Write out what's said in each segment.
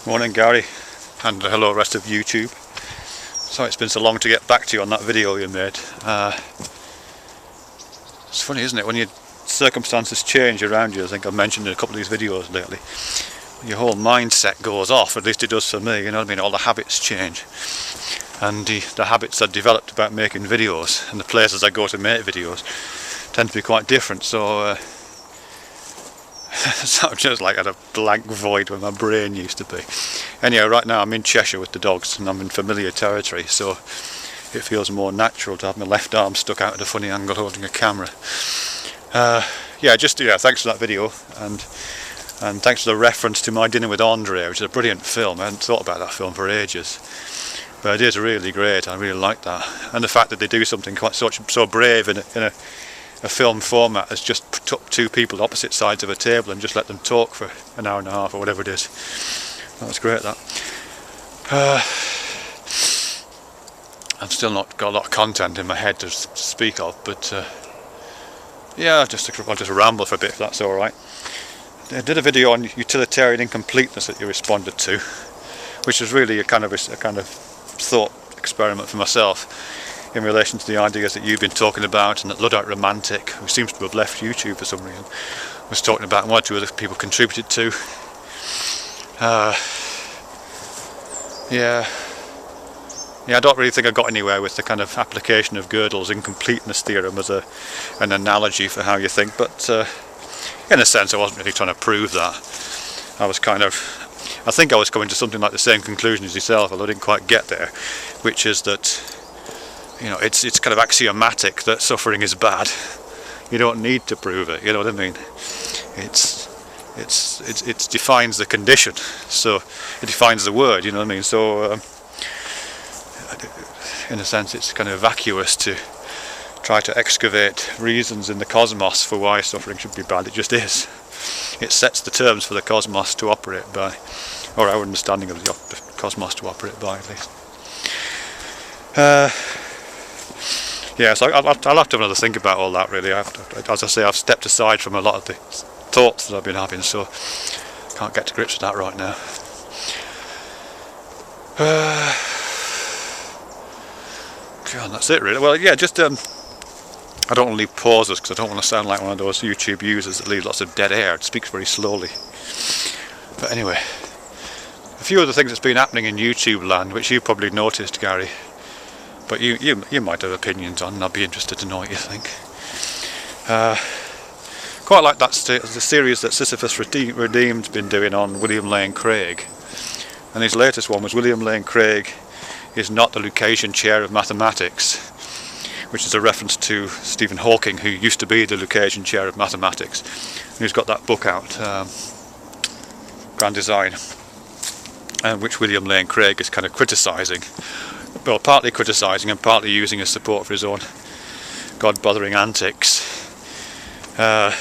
Morning Gary, and hello rest of YouTube. Sorry it's been so long to get back to you on that video you made. It's funny, isn't it, when your circumstances change around you. I think I've mentioned in a couple of these videos lately, your whole mindset goes off, at least it does for me, you know what I mean. All the habits change, and the habits I've developed about making videos and the places I go to make videos tend to be quite different. So so I'm just like at a blank void where my brain used to be. Anyhow, right now I'm in Cheshire with the dogs and I'm in familiar territory, so it feels more natural to have my left arm stuck out at a funny angle holding a camera. Thanks for that video, and thanks for the reference to My Dinner with Andre, which is a brilliant film. I hadn't thought about that film for ages, but it is really great. I really like that, and the fact that they do something quite so brave in a film format as just put up two people opposite sides of a table and just let them talk for an hour and a half or whatever it is. That was great, that. I've still not got a lot of content in my head to speak of, but yeah, I'll just ramble for a bit if that's alright. I did a video on utilitarian incompleteness that you responded to, which is really a kind of thought experiment for myself in relation to the ideas that you've been talking about, and that Luddite Romantic, who seems to have left YouTube for some reason, was talking about, and one or two other people contributed to. I don't really think I got anywhere with the kind of application of Gödel's incompleteness theorem as an analogy for how you think, but in a sense I wasn't really trying to prove that. I think I was coming to something like the same conclusion as yourself, although I didn't quite get there, which is that, you know, it's kind of axiomatic that suffering is bad. You don't need to prove it, you know what I mean? It defines the condition, so it defines the word, you know what I mean? So in a sense it's kind of vacuous to try to excavate reasons in the cosmos for why suffering should be bad. It just is. It sets the terms for the cosmos to operate by, or our understanding of the cosmos to operate by, at least. So I'll have to have another think about all that, really. As I say, I've stepped aside from a lot of the thoughts that I've been having, so can't get to grips with that right now. God, that's it, really. Well, yeah, just I don't want to leave pauses because I don't want to sound like one of those YouTube users that leave lots of dead air. It speaks very slowly. But anyway, a few other things that's been happening in YouTube land, which you probably noticed, Gary, but you might have opinions on, and I'd be interested to know what you think. Quite like the series that Sisyphus Redeemed's been doing on William Lane Craig, and his latest one was William Lane Craig is not the Lucasian chair of mathematics, which is a reference to Stephen Hawking, who used to be the Lucasian chair of mathematics, and who's got that book out, Grand Design, which William Lane Craig is kind of criticising. Well, partly criticising and partly using as support for his own God-bothering antics. And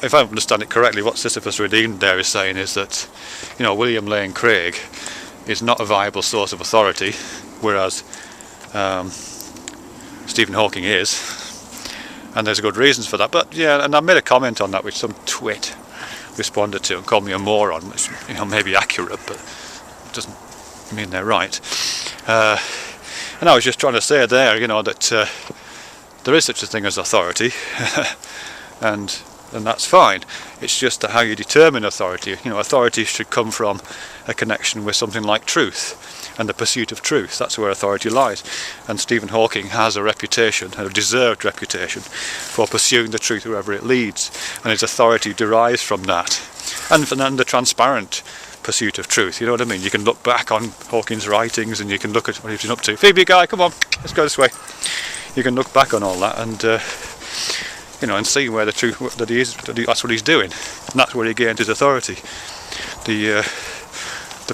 if I understand it correctly, what Sisyphus Redeemed there is saying is that, you know, William Lane Craig is not a viable source of authority, whereas Stephen Hawking is, and there's good reasons for that. But yeah, and I made a comment on that which some twit responded to and called me a moron, which, you know, may be accurate, but it doesn't mean they're right. And I was just trying to say there, you know, that there is such a thing as authority, and that's fine. It's just that how you determine authority. You know, authority should come from a connection with something like truth and the pursuit of truth. That's where authority lies. And Stephen Hawking has a reputation, a deserved reputation, for pursuing the truth wherever it leads, and his authority derives from that, and the transparent pursuit of truth. You know what I mean? You can look back on Hawking's writings, and you can look at what he's been up to. Phoebe guy, come on, let's go this way. You can look back on all that and you know, and see where the truth that he is. That's what he's doing, and that's where he gained his authority. The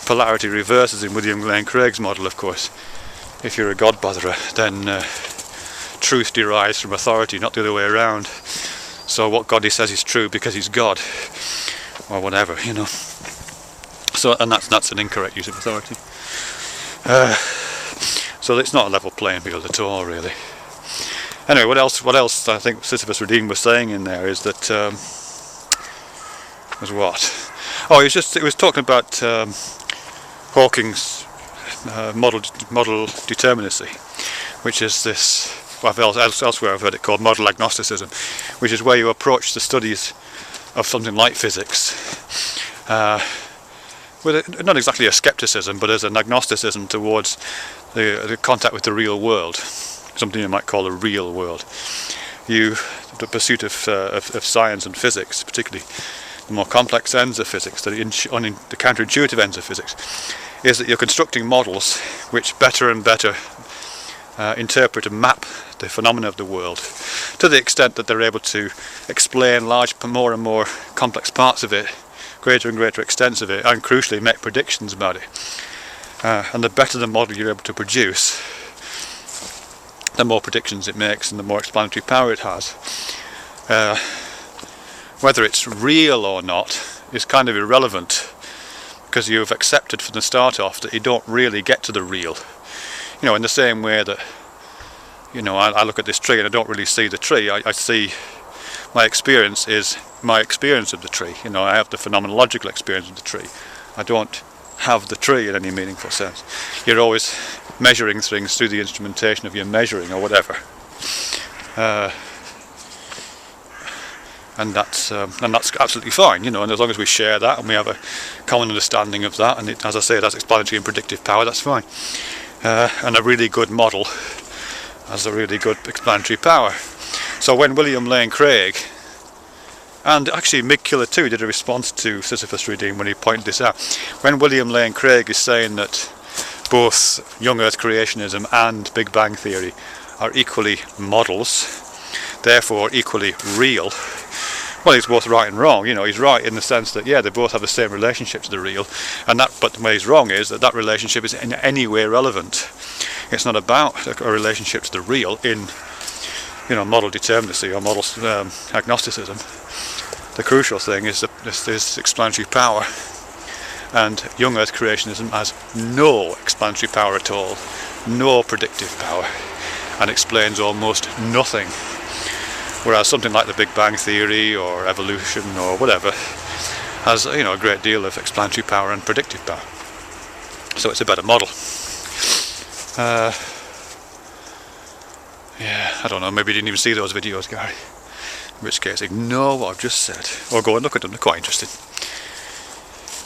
polarity reverses in William Lane Craig's model, of course. If you're a God botherer, then truth derives from authority, not the other way around. So what God he says is true because he's God, or whatever, you know. So, and that's an incorrect use of authority. So it's not a level playing field at all, really. Anyway, what else I think Sisyphus Redeemed was saying in there is that was what? Oh, it was talking about Hawking's model determinacy, which is this, well, elsewhere I've heard it called model agnosticism, which is where you approach the studies of something like physics with not exactly a skepticism, but as an agnosticism towards the contact with the real world, something you might call the real world. The pursuit of science and physics, particularly the more complex ends of physics, the counterintuitive ends of physics, is that you're constructing models which better and better interpret and map the phenomena of the world to the extent that they're able to explain more and more complex parts of it, greater and greater extents of it, and crucially make predictions about it. And the better the model you're able to produce, the more predictions it makes and the more explanatory power it has. Whether it's real or not is kind of irrelevant, because you've accepted from the start off that you don't really get to the real. You know, in the same way that, you know, I look at this tree and I don't really see the tree. I see, my experience is my experience of the tree. You know, I have the phenomenological experience of the tree. I don't have the tree in any meaningful sense. You're always measuring things through the instrumentation of your measuring or whatever. And that's absolutely fine, you know, and as long as we share that and we have a common understanding of that, and as I say, that's explanatory and predictive power, that's fine. And a really good model has a really good explanatory power. So when William Lane Craig, and actually Mig Killer too, did a response to Sisyphus Redeemed when he pointed this out, when William Lane Craig is saying that both young Earth creationism and Big Bang theory are equally models, therefore equally real, well, he's both right and wrong. You know, he's right in the sense that, yeah, they both have the same relationship to the real, but the way he's wrong is that relationship is in any way relevant. It's not about a relationship to the real in, you know, model determinacy or model agnosticism. The crucial thing is this explanatory power, and young Earth creationism has no explanatory power at all, no predictive power, and explains almost nothing. Whereas something like the Big Bang theory or evolution or whatever has, you know, a great deal of explanatory power and predictive power. So it's a better model. Yeah, I don't know, maybe you didn't even see those videos, Gary. In which case, ignore what I've just said. Or go and look at them, they're quite interesting.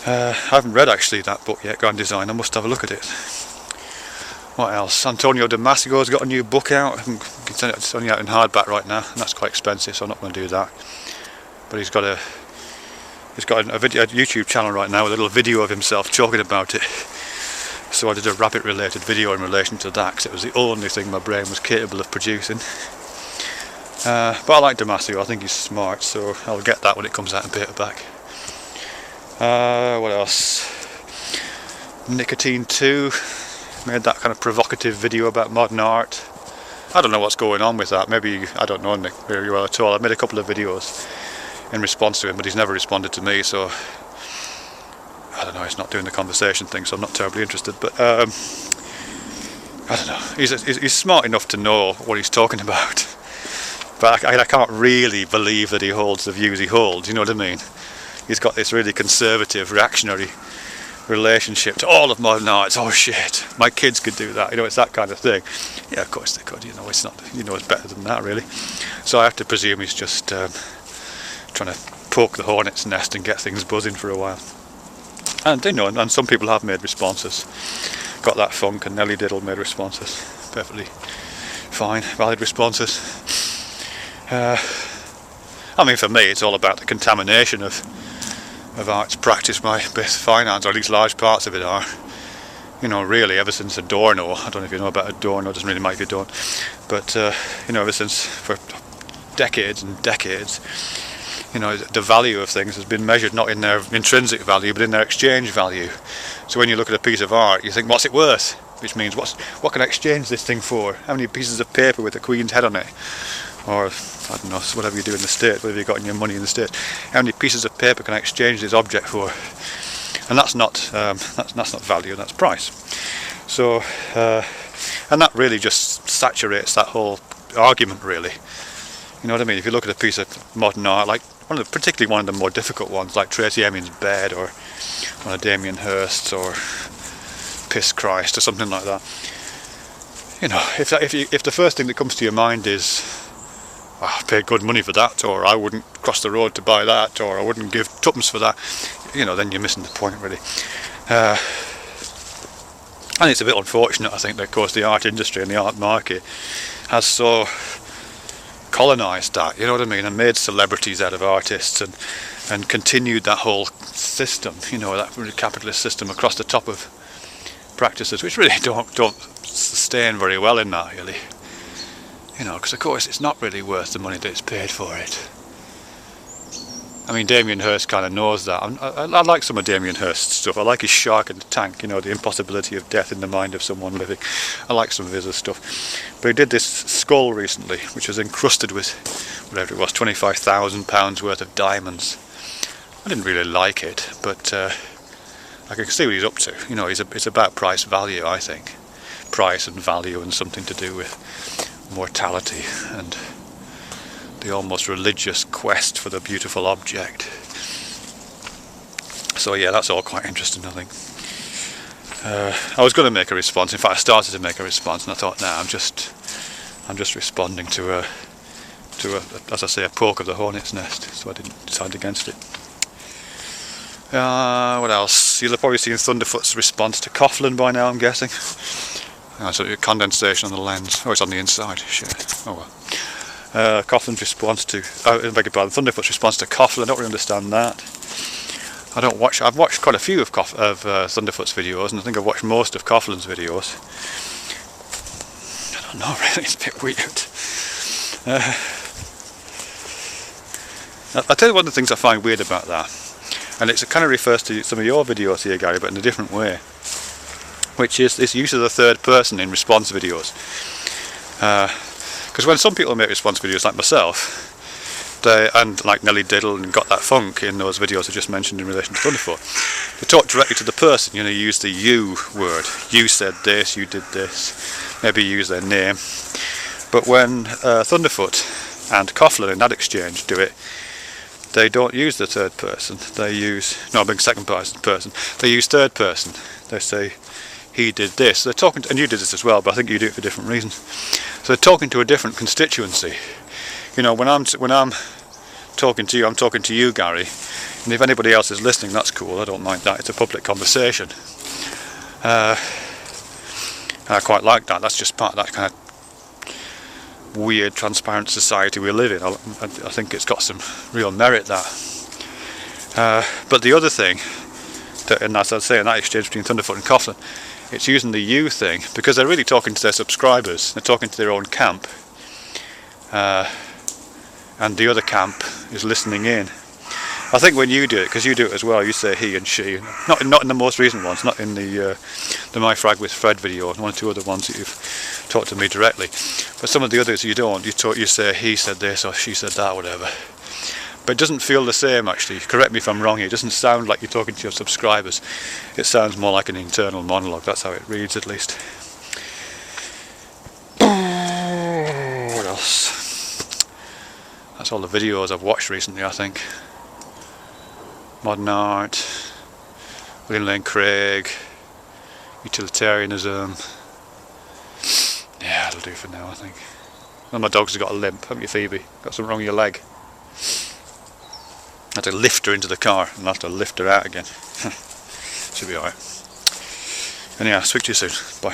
I haven't read actually that book yet, Grand Design. I must have a look at it. What else? Antonio Damasco's got a new book out. It's only out in hardback right now, and that's quite expensive, so I'm not going to do that. But he's got a YouTube channel right now with a little video of himself talking about it. So I did a rabbit-related video in relation to that, because it was the only thing my brain was capable of producing. But I like Damasco. I think he's smart, so I'll get that when it comes out in paperback. What else? Nicotine 2. Made that kind of provocative video about modern art. I don't know what's going on with that. Maybe I don't know Nick very well at all. I've made a couple of videos in response to him, but he's never responded to me, so I don't know, he's not doing the conversation thing, so I'm not terribly interested. But I don't know, he's smart enough to know what he's talking about, but I can't really believe that he holds the views he holds, you know what I mean? He's got this really conservative, reactionary relationship to all of modern art. It's, oh shit, my kids could do that, you know, it's that kind of thing. Yeah, of course they could, you know, it's not, you know, it's better than that really. So I have to presume he's just trying to poke the hornet's nest and get things buzzing for a while. And you know, and some people have made responses. Got That Funk and Nelly Diddle made responses, perfectly fine, valid responses. I mean, for me it's all about the contamination of art's practice by fine arts, or at least large parts of it are. You know, really, ever since Adorno, I don't know if you know about Adorno, it doesn't really matter if you don't, but you know, ever since, for decades and decades, you know, the value of things has been measured not in their intrinsic value, but in their exchange value. So when you look at a piece of art, you think, what's it worth? Which means, what can I exchange this thing for? How many pieces of paper with the Queen's head on it? Or, I don't know, whatever you do in the States, whatever you got in your money in the States. How many pieces of paper can I exchange this object for? And that's not value, that's price. So, and that really just saturates that whole argument, really. You know what I mean? If you look at a piece of modern art, like particularly one of the more difficult ones, like Tracy Emin's Bed, or one of Damien Hirst's, or Piss Christ, or something like that. You know, if the first thing that comes to your mind is, oh, I paid good money for that, or I wouldn't cross the road to buy that, or I wouldn't give tuppence for that, you know, then you're missing the point, really. And it's a bit unfortunate, I think, that of course the art industry and the art market has so colonised that, you know what I mean, and made celebrities out of artists, and continued that whole system, you know, that really capitalist system across the top of practices, which really don't sustain very well in that, really. You know, because of course it's not really worth the money that it's paid for it. I mean, Damien Hirst kind of knows that. I like some of Damien Hirst's stuff. I like his Shark in the Tank, you know, the impossibility of death in the mind of someone living. I like some of his other stuff. But he did this skull recently, which was encrusted with, whatever it was, £25,000 worth of diamonds. I didn't really like it, but I can see what he's up to. You know, it's about price value, I think. Price and value, and something to do with mortality and the almost religious quest for the beautiful object. So yeah, that's all quite interesting, I think. I was going to make a response. In fact, I started to make a response, and I thought, nah, I'm just responding to a, as I say, a poke of the hornet's nest. So I didn't decide against it. What else? You'll have probably seen Thunderfoot's response to Coughlin by now, I'm guessing. So condensation on the lens. Oh, it's on the inside. Shit. Oh well. Coughlin's response to, beg your pardon, Thunderfoot's response to Coughlin. I don't really understand that. I've watched quite a few of Thunderfoot's videos, and I think I've watched most of Coughlin's videos. I don't know, really, it's a bit weird. I'll tell you one of the things I find weird about that, and it kind of refers to some of your videos here, Gary, but in a different way, which is this use of the third person in response videos. Because when some people make response videos like myself, and like Nelly Diddle and Got That Funk in those videos I just mentioned in relation to Thunderfoot, they talk directly to the person, you know, use the you word. You said this, you did this, maybe use their name. But when Thunderfoot and Coughlin in that exchange do it, they don't use the third person, they use, no, being second person, they use third person. They say, he did this. They're talking to, and you did this as well, but I think you do it for different reasons. So they're talking to a different constituency. You know, when I'm talking to you, I'm talking to you, Gary, and if anybody else is listening, that's cool, I don't mind that, it's a public conversation. And I quite like that. That's just part of that kind of weird, transparent society we live in. I think it's got some real merit, that. But the other thing, and as I say, in that exchange between Thunderfoot and Coughlin, it's using the you thing, because they're really talking to their subscribers, they're talking to their own camp. And the other camp is listening in. I think when you do it, because you do it as well, you say he and she, not in the most recent ones, not in the My Frag with Fred video, and one or two other ones that you've talked to me directly, but some of the others you don't, you say he said this or she said that, whatever. But it doesn't feel the same, actually. Correct me if I'm wrong here. It doesn't sound like you're talking to your subscribers. It sounds more like an internal monologue. That's how it reads, at least. What else? That's all the videos I've watched recently, I think. Modern art, William Lane Craig, utilitarianism. Yeah, that'll do for now, I think. One of my dogs has got a limp, haven't you, Phoebe? Got something wrong with your leg. I had to lift her into the car and I have to lift her out again. Should be alright. Anyhow, speak to you soon. Bye.